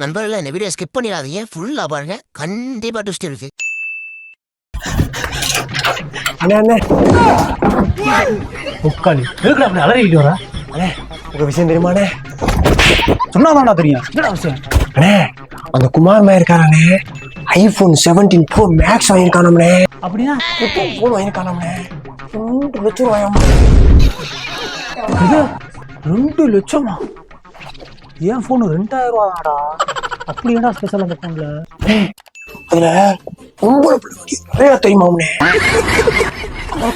நண்பர்கள் இந்த video skip பண்ணிடாதீங்க, ஃபுல்லா பாருங்க, கண்டிப்பா ட்விஸ்ட் இருக்கு. உட்காலி எதுக்குடா அப்படி அலறிக்கிட்டு வர? அண்ணே உங்க விஷயம் தெரியுமாண்ணே? சொன்னாதான்டா தெரியும். என்னடா விஷயம்? அண்ணே அந்த குமார் மா இருக்கானே ஐபோன் 17 Pro Max வாங்கியிருக்கானே. அப்படின்னா போன் வாங்கியிருக்கானே 2 லட்சம் ரூபாயாம். இது 2 லட்சமா? ஏன் போன் 2000 ரூபாடா? அப்படி என்ன ஸ்பெஷல் அந்த போன்ல? அதுல பொம்பளை பிள்ளை நிறைய தெரியுமாம்னே.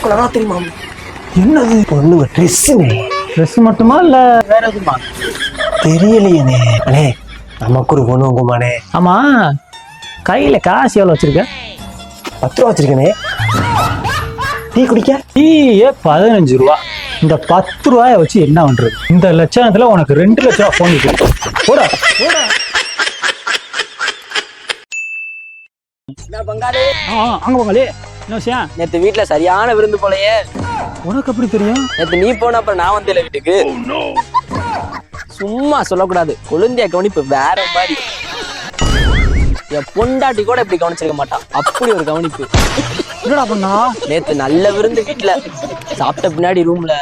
கலரா தெரியுமாம். என்னது? பொண்ணுங்க ட்ரெஸ்ஸுனே. ட்ரெஸ் மட்டுமா இல்ல வேற எதுமா? தெரியலையே அண்ணே. நமக்கு ஒரு பொண்ணு உங்கமானே. ஆமா, கையில காசு எவ்வளவு வச்சிருக்க? 10 ரூபா வச்சிருக்கேனே. டீ குடிக்க? டீயே 15 ரூபா. இந்த 10 ரூபாய வச்சு என்ன பண்றது? இந்த லட்சணத்துல உனக்கு 2 லட்சம் ரூபா போன் இருக்கு. போடா போடா. பங்காளி அங்க பங்காளி, என்ன விஷயம்? நேத்து வீட்டுல சரியான விருந்து போலயே. உனக்கு எப்படி தெரியும்? நேத்து நீ போன அப்புறம் நான் வந்தேன் வீட்டுக்கு. சும்மா சொல்லக்கூடாது, கொழுந்தியா கவனிப்பு வேற மாதிரி. என் பொண்டாட்டி கூட இப்படி கவனிச்சிருக்க மாட்டான், அப்படி ஒரு கவனிப்பு. என்னடா பண்ணா? நேத்து நல்ல விருந்து வீட்டுல சாப்பிட்ட பின்னாடி ரூம்ல.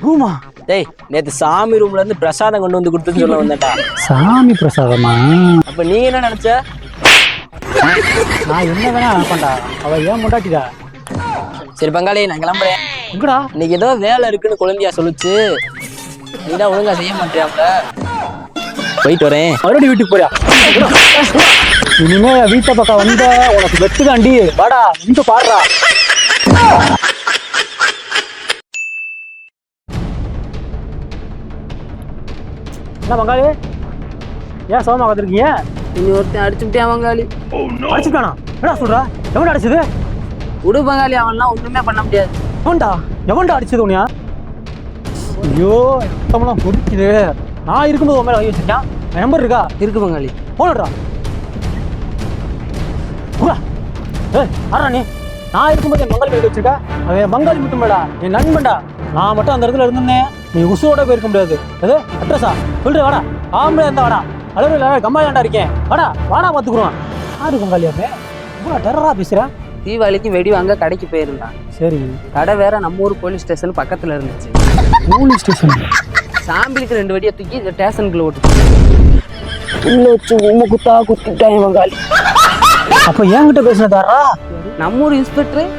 ரூமா? டேய், நேத்து சாமி ரூம்ல இருந்து பிரசாதம் கொண்டு வந்து கொடுத்துன்னு சொல்ல வந்தேன்டா. சாமி பிரசாதமா? அப்ப நீ என்ன நினைச்ச? நான் என்ன வேணா நினைப்பேன்டா, அவ ஏன் முண்டாட்டிடா. சரி பங்காளி, நான் கிளம்புறேன். எங்கடா? இன்னைக்கு ஏதோ வேலை இருக்குன்னு குழந்தையா சொல்லுச்சு, நீதான் ஒழுங்கா செய்ய மாட்டியாம்ல. போயிட்டு வரேன். மறுபடியும் வீட்டுக்கு போறியா? இனிமே வீட்டை பக்கம் வந்த உனக்கு வெட்டு தாண்டி. வாடா இங்க பாடுறா. என்ன பங்காளி, ஏன் சோமா பார்த்துருக்கீங்க? இனி ஒருத்தன் அடிச்சுட்டேன் பங்காளி. அடிச்சுட்டானா? என்ன சொல்ற? எவன்டா அடிச்சது? விடு பங்காளி, அவன்லாம் ஒண்ணுமே பண்ண முடியாது. எவன்டா அடிச்சது உனியா? ஐயோ ரத்தமெல்லாம் பொறிக்குது. நான் இருக்கும்போது உன் மேல வாங்கி வச்சிருக்கேன். நம்பர் இருக்கா? இருக்கு பங்காளி. போடுறா. ஆறா நீ? நான் இருக்கும்போது என் பங்காளி வச்சிருக்கா? அவன் பங்காளி மட்டும் மேடா, என் நண்பன்டா. நான் மட்டும் அந்த இடத்துல இருந்தேன், நீ உசுவோட போயிருக்க முடியாது. எது அட்ரஸா சொல்ற? வாடா, ஆம்பளை இருந்தா வாடா. அளவில் கம்மாயாண்டா இருக்கேன். வாடா வாடா பார்த்துக்குருவான். யாரு பங்காளியாமே இவ்வளோ டெரரா பேசுறேன்? தீபாவளிக்கு வெடி வாங்க கடைக்கு போயிருந்தான். சரி, கடை வேற நம்ம ஊர் போலீஸ் ஸ்டேஷன் பக்கத்துல இருந்துச்சு. Police station? சாம்பிளுக்கு 2 வெடியை தூக்கி இந்த ஸ்டேஷனுக்குள்ள ஓட்டு குத்தா குத்திட்டாங்க பங்காளி. அப்ப என்கிட்ட பேசினதாரா? நம்ம ஊர் இன்ஸ்பெக்டர்.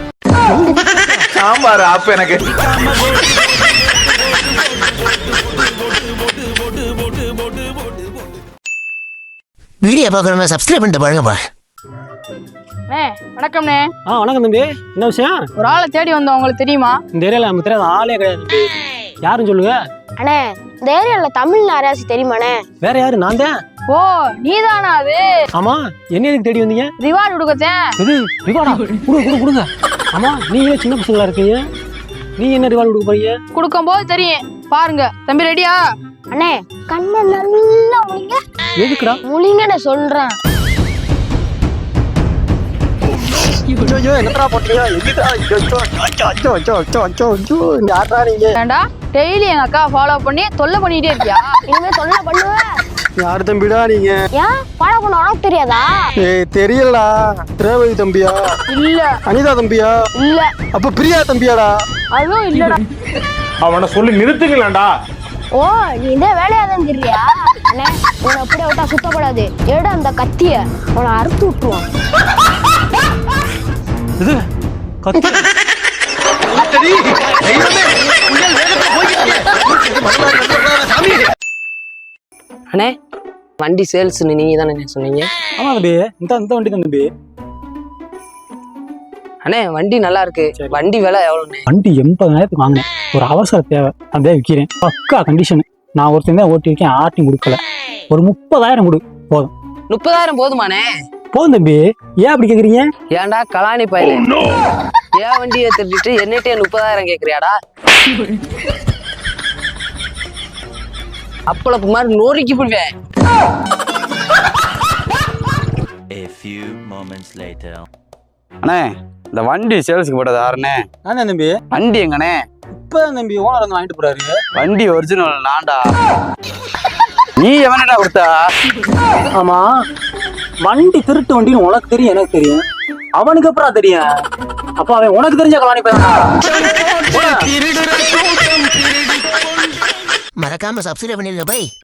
சாம்பார் ஆப் எனக்கு. வீடியோ பார்க்கறவங்க சப்ஸ்கிரைப் பண்ணிட்டு பாருங்கப்பா. வணக்கம்ண்ணே. வணக்கம் தம்பி. என்ன விஷயம்? ஒரு ஆளை தேடி வந்தோம், உங்களுக்கு தெரியுமா? இந்த ஏரியால நமக்கு தெரியாத ஆளே கிடையாது தம்பி. யாருன்னு சொல்லுங்க. அண்ணே, இந்த ஏரியால தமிழ் யாராச்சும் தெரியுமாண்ணே? வேற யாரு? நான் தான். ஓ, நீதானா அது? ஆமா, என்ன எதுக்கு தேடி வந்தீங்க? ரிவார்டு கொடுக்கத்தேன். இது ரிவார்டா? கொடுங்க. ஆமா, நீங்களே சின்ன பசங்களா இருக்கீங்க, நீங்க என்ன ரிவார்டு கொடுக்க போறீங்க? கொடுக்கும் போது தெரியும், பாருங்க. தம்பி ரெடியா? அண்ணே, கண்ணை நல்லா முழிங்க. எதுக்குடா முழிங்கன்னு சொல்றேன். ஏண்டா டெய்லி எங்க அக்கா ஃபாலோ பண்ணி தொல்லை பண்ணிட்டே இருக்கியா? இனிமே தொல்லை பண்ணுவேன். யாரு தம்பிடா நீங்க? ஏன் ஃபாலோ பண்ண உனக்கு தெரியாதா? ஏய் தெரியலடா. திரேவதி தம்பியா? இல்ல. அனிதா தம்பியா? இல்ல. அப்ப பிரியா தம்பியாடா? அதுவும் இல்லடா. அவனை சொல்லி நிறுத்துங்களேன்டா. ஓ, நீ இந்த வேலையா தான் தெரியா? அண்ணே, உன்னை அப்படியே விட்டா சுத்தப்படாது. எடு அந்த கத்திய, உன்னை அறுத்து விட்டுருவான். இது கத்தி? அண்ணே, வண்டி சேல்ஸ் நீங்க தானே சொன்னீங்க? ஆமா தம்பி, இந்த வண்டி தான் தம்பி. அண்ணே, வண்டி நல்லா இருக்கு. வண்டி விலை எவ்வளவுண்ணே? வண்டி 80,000 வாங்கினேன். ஒரு அவசர தேவை, அப்படியே விற்கிறேன். பக்கா கண்டிஷன். நான் ஒருத்தன் தான் ஓட்டி இருக்கேன், ஆட்டி கொடுக்கல. ஒரு 30,000 கொடு போதும். 30,000 போதுமாண்ணே? போதும் தம்பி. ஏன் அப்படி கேக்குறீங்க? ஏன்டா கலாணி பையல, ஏன் வண்டியை திருட்டிட்டு என்னட்டே 30,000 கேக்குறியாடா? அப்பளப்பு மாதிரி நோரிக்கு போடுவேன். அண்ணே, இந்த வண்டி சேல்ஸுக்கு போட்டது யாருண்ணே? நான் தம்பி. வண்டி எங்கண்ணே? இப்பதான் தம்பி ஓனர் வந்து வாங்கிட்டு போறாரு. வண்டி ஒரிஜினல் நான்டா. நீ எவனடா கொடுத்தா? ஆமா, வண்டி திருட்டு வண்டின்னு உனக்கு தெரியும், எனக்கு தெரியும். அவனுக்கு அப்புறம் தெரியும். அப்ப அவன் உனக்கு தெரிஞ்ச கலாணி பையன். மறக்காம சப்ஸ்கிரைப் பண்ணிருங்க பை.